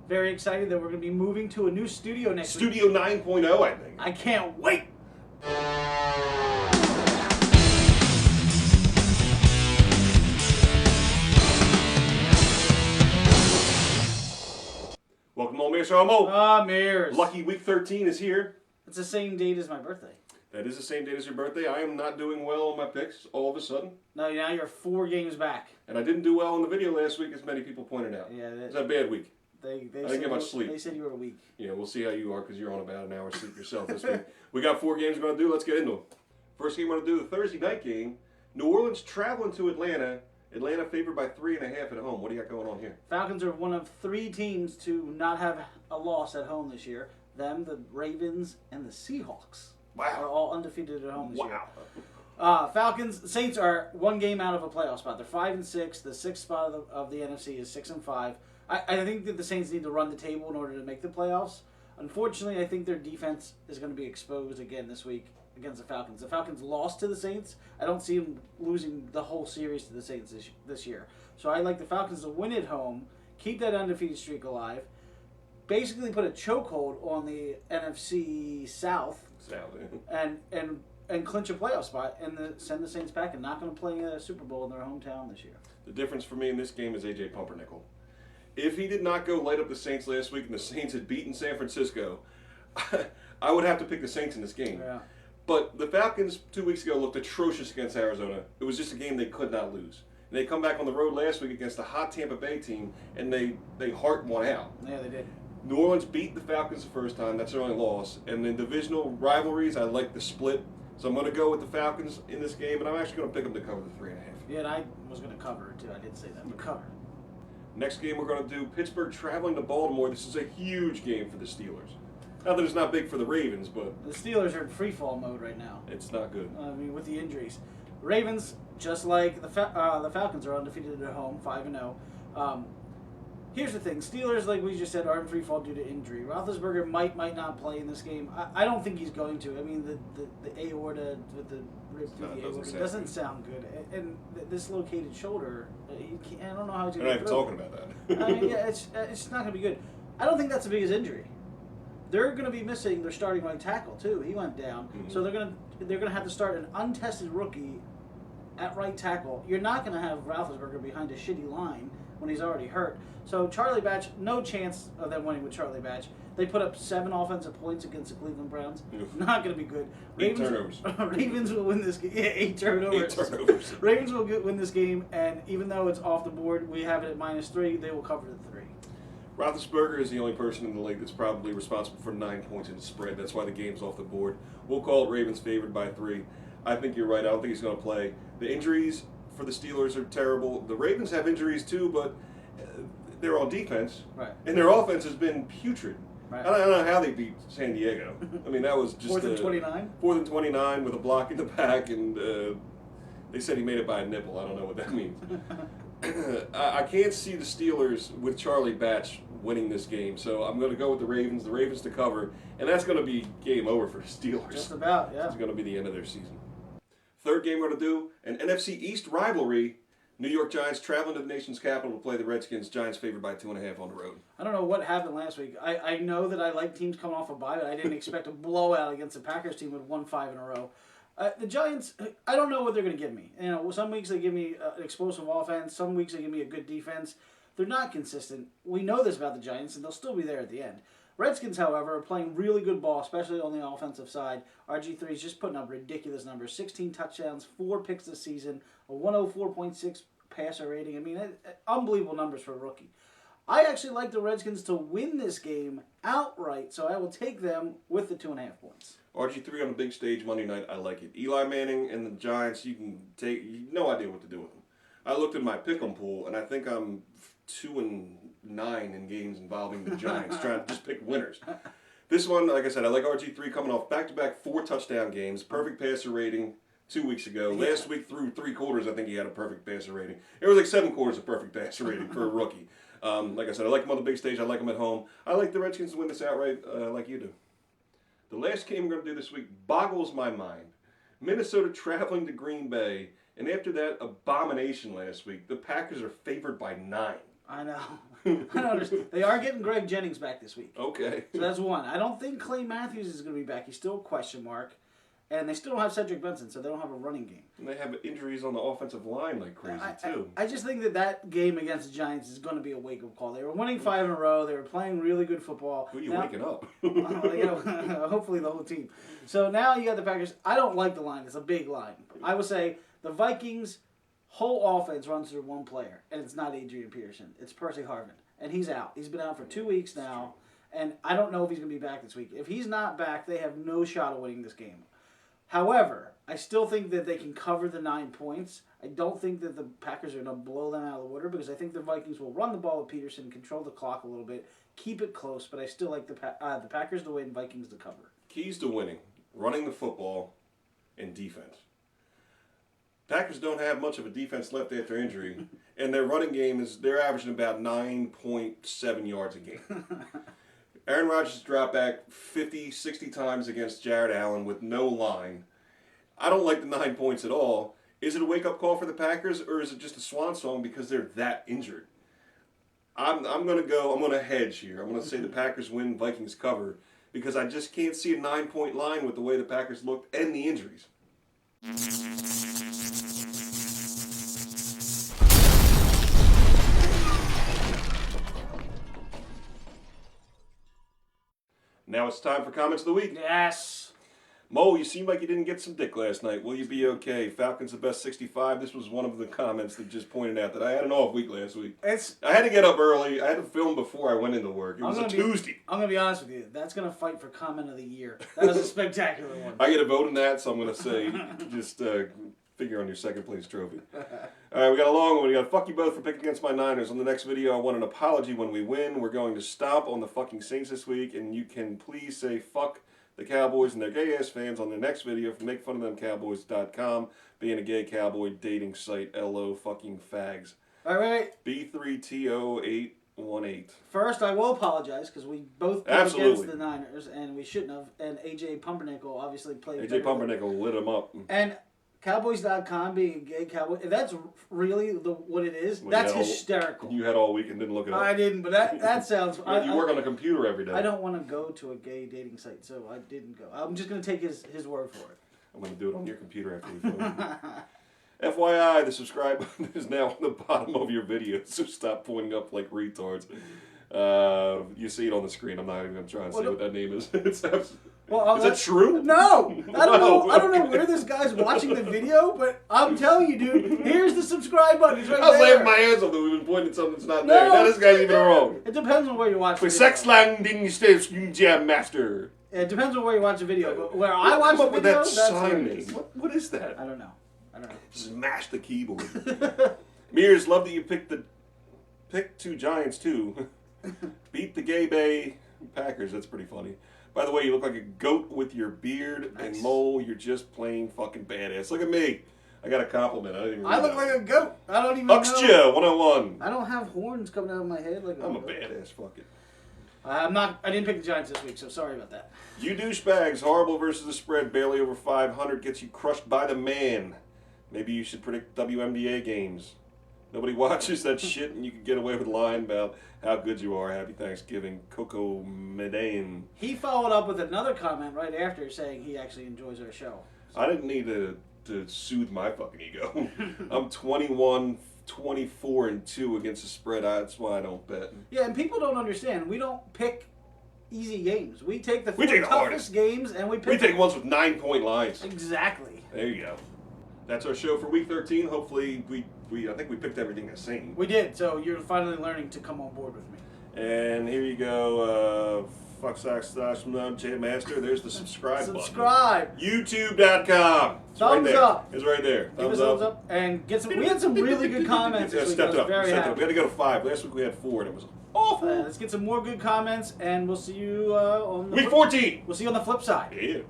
Very excited that we're going to be moving to a new studio next week. Studio 9.0, I think. I can't wait. Welcome home, Meares Homo. Meares. Lucky week 13 is here. It's the same date as my birthday. That is the same date as your birthday. I am not doing well on my picks all of a sudden. No, now you're 4 games back. And I didn't do well in the video last week, as many people pointed out. Yeah, It was a bad week. They I didn't get much sleep. They said you were weak. Yeah, we'll see how you are because you're on about an hour's sleep yourself this week. We got 4 games we're going to do. Let's get into them. First game we're going to do, the Thursday night game. New Orleans traveling to Atlanta. Atlanta favored by 3.5 at home. What do you got going on here? Falcons are one of 3 teams to not have a loss at home this year. Them, the Ravens, and the Seahawks are all undefeated at home this year. Falcons, Saints are 1 game out of a playoff spot. They're 5-6. The 6th spot of the NFC is 6-5. I think that the Saints need to run the table in order to make the playoffs. Unfortunately, I think their defense is going to be exposed again this week against the Falcons. The Falcons lost to the Saints. I don't see them losing the whole series to the Saints this year. So I like the Falcons to win at home, keep that undefeated streak alive, basically put a chokehold on the NFC South, and clinch a playoff spot, and send the Saints back and not going to play a Super Bowl in their hometown this year. The difference for me in this game is A.J. Pumpernickel. If he did not go light up the Saints last week and the Saints had beaten San Francisco, I would have to pick the Saints in this game. Yeah. But the Falcons 2 weeks ago looked atrocious against Arizona. It was just a game they could not lose. And they come back on the road last week against a hot Tampa Bay team, and they heart one out. Yeah, they did. New Orleans beat the Falcons the first time. That's their only loss. And in divisional rivalries, I like the split. So I'm going to go with the Falcons in this game, and I'm actually going to pick them to cover the 3.5. Yeah, and I was going to cover it, too. I did say that, but cover. Next game we're going to do, Pittsburgh traveling to Baltimore. This is a huge game for the Steelers. Not that it's not big for the Ravens, but the Steelers are in free fall mode right now. It's not good. I mean, with the injuries. Ravens, just like the Falcons, are undefeated at home, 5-0. Here's the thing. Steelers, like we just said, are in free fall due to injury. Roethlisberger might not play in this game. I don't think he's going to. I mean, the aorta with the rib through the aorta doesn't sound good. And this dislocated shoulder, I don't know how he's going to do it. We're not even talking about that. I mean, yeah, it's not going to be good. I don't think that's the biggest injury. They're going to be missing their starting right tackle too. He went down, so they're going to have to start an untested rookie at right tackle. You're not going to have Roethlisberger behind a shitty line when he's already hurt. So Charlie Batch, no chance of them winning with Charlie Batch. They put up 7 offensive points against the Cleveland Browns. Not going to be good. 8 turnovers. Ravens will win this game. Yeah, 8 turnovers. 8 turnovers. Ravens will win this game, and even though it's off the board, we have it at -3. They will cover the 3. Roethlisberger is the only person in the league that's probably responsible for 9 points in the spread. That's why the game's off the board. We'll call it Ravens favored by 3. I think you're right. I don't think he's going to play. The injuries for the Steelers are terrible. The Ravens have injuries too, but they're on defense. Right. And their offense has been putrid. Right. I don't know how they beat San Diego. I mean, that was just 4th and 29? 4th and 29 with a block in the back, and they said he made it by a nipple. I don't know what that means. I can't see the Steelers with Charlie Batch winning this game, so I'm going to go with the Ravens to cover, and that's going to be game over for the Steelers. Just about, yeah. It's going to be the end of their season. Third game we're going to do, an NFC East rivalry. New York Giants traveling to the nation's capital to play the Redskins. Giants favored by 2.5 on the road. I don't know what happened last week. I know that I like teams coming off a bye, but I didn't expect a blowout against the Packers team with 1-5 in a row. The Giants, I don't know what they're going to give me. You know, some weeks they give me an explosive offense. Some weeks they give me a good defense. They're not consistent. We know this about the Giants, and they'll still be there at the end. Redskins, however, are playing really good ball, especially on the offensive side. RG3 is just putting up ridiculous numbers. 16 touchdowns, 4 picks this season, a 104.6 passer rating. I mean, unbelievable numbers for a rookie. I actually like the Redskins to win this game outright, so I will take them with the 2.5 points. RG3 on the big stage Monday night, I like it. Eli Manning and the Giants, you no idea what to do with them. I looked at my pick'em pool, and I think I'm 2-9 in games involving the Giants, trying to just pick winners. This one, like I said, I like RG3 coming off back-to-back 4 touchdown games, perfect passer rating 2 weeks ago. Yeah. Last week through 3 quarters, I think he had a perfect passer rating. It was like 7 quarters of perfect passer rating for a rookie. Like I said, I like him on the big stage. I like him at home. I like the Redskins to win this outright like you do. The last game we're going to do this week boggles my mind. Minnesota traveling to Green Bay, and after that abomination last week, the Packers are favored by 9. I know. I don't understand. They are getting Greg Jennings back this week. Okay. So that's one. I don't think Clay Matthews is going to be back. He's still a question mark. And they still don't have Cedric Benson, so they don't have a running game. And they have injuries on the offensive line like crazy, too. I just think that game against the Giants is going to be a wake-up call. They were winning 5 in a row. They were playing really good football. Who are you waking up? Hopefully the whole team. So now you got the Packers. I don't like the line. It's a big line. I would say the Vikings' whole offense runs through one player, and it's not Adrian Peterson. It's Percy Harvin, and he's out. He's been out for 2 weeks now, and I don't know if he's going to be back this week. If he's not back, they have no shot of winning this game. However, I still think that they can cover the 9 points. I don't think that the Packers are going to blow them out of the water because I think the Vikings will run the ball with Peterson, control the clock a little bit, keep it close, but I still like the Packers to win, Vikings to cover. Keys to winning: running the football and defense. Packers don't have much of a defense left after injury, and their running game they're averaging about 9.7 yards a game. Aaron Rodgers dropped back 50, 60 times against Jared Allen with no line. I don't like the 9 points at all. Is it a wake-up call for the Packers, or is it just a swan song because they're that injured? I'm going to hedge here. I'm going to say the Packers win, Vikings cover, because I just can't see a 9-point line with the way the Packers looked and the injuries. Now it's time for Comments of the Week. Yes. Mo, you seem like you didn't get some dick last night. Will you be okay? Falcons the best 65. This was one of the comments that just pointed out that I had an off week last week. I had to get up early. I had to film before I went into work. It was a Tuesday. I'm going to be honest with you. That's going to fight for Comment of the Year. That was a spectacular one. I get a vote in that, so I'm going to say just figure on your second place trophy. All right, we got a long one. We got fuck you both for picking against my Niners. On the next video, I want an apology when we win. We're going to stomp on the fucking Saints this week, and you can please say fuck the Cowboys and their gay-ass fans on their next video from MakeFunOfThemCowboys.com, being a gay cowboy dating site, LO fucking fags. All right. B3TO818. First, I will apologize because we both played against the Niners, and we shouldn't have. And AJ Pumpernickel obviously played. AJ Pumpernickel lit him up. And Cowboys.com being a gay cowboy, if that's really what it is, well, that's hysterical. You had all week and didn't look it up. I didn't, but that sounds... You work on a computer every day. I don't want to go to a gay dating site, so I didn't go. I'm just going to take his word for it. I'm going to do it on your computer after we film. FYI, the subscribe button is now on the bottom of your video, so stop pointing up like retards. You see it on the screen. I'm not even going to try and say what that name is. Is that true? No! I don't know where this guy's watching the video, but I'm telling you, dude, here's the subscribe button. It's right there. I was laying my hands on that we've been pointing at something that's not there. Now this guy's even wrong. It depends on where you watch the video. For sex landing steps, jam master. It depends on where you watch the video, but where I watch the video, that's sign name. What is that? I don't know. Smash the keyboard. Meares, love that you picked two Giants too. Beat the gay bay Packers. That's pretty funny. By the way, you look like a goat with your beard and mole. You're just plain fucking badass. Look at me. I got a compliment. I look like a goat. I don't even know. Uxja 101. I don't have horns coming out of my head like I'm a badass. Fuck it. I didn't pick the Giants this week, so sorry about that. You douchebags. Horrible versus the spread. Barely over 500 gets you crushed by the man. Maybe you should predict WNBA games. Nobody watches that shit, and you can get away with lying about how good you are. Happy Thanksgiving, Coco Medane. He followed up with another comment right after saying he actually enjoys our show. So. I didn't need to soothe my fucking ego. I'm 21, 24, and 2 against the spread. That's why I don't bet. Yeah, and people don't understand. We don't pick easy games. We take the toughest games, and we take ones with 9-point lines. Exactly. There you go. That's our show for week 13. Hopefully, I think we picked everything the same. We did, so you're finally learning to come on board with me. And here you go, fuck socks, J Master. There's the subscribe button. Subscribe. YouTube.com. Thumbs up. It's right there. Give us a thumbs up. And get some. We had some really good comments this week. Stepped up. We had to go to 5. Last week we had 4, and it was awful. Let's get some more good comments, and we'll see you on the week 14. We'll see you on the flip side. Yeah.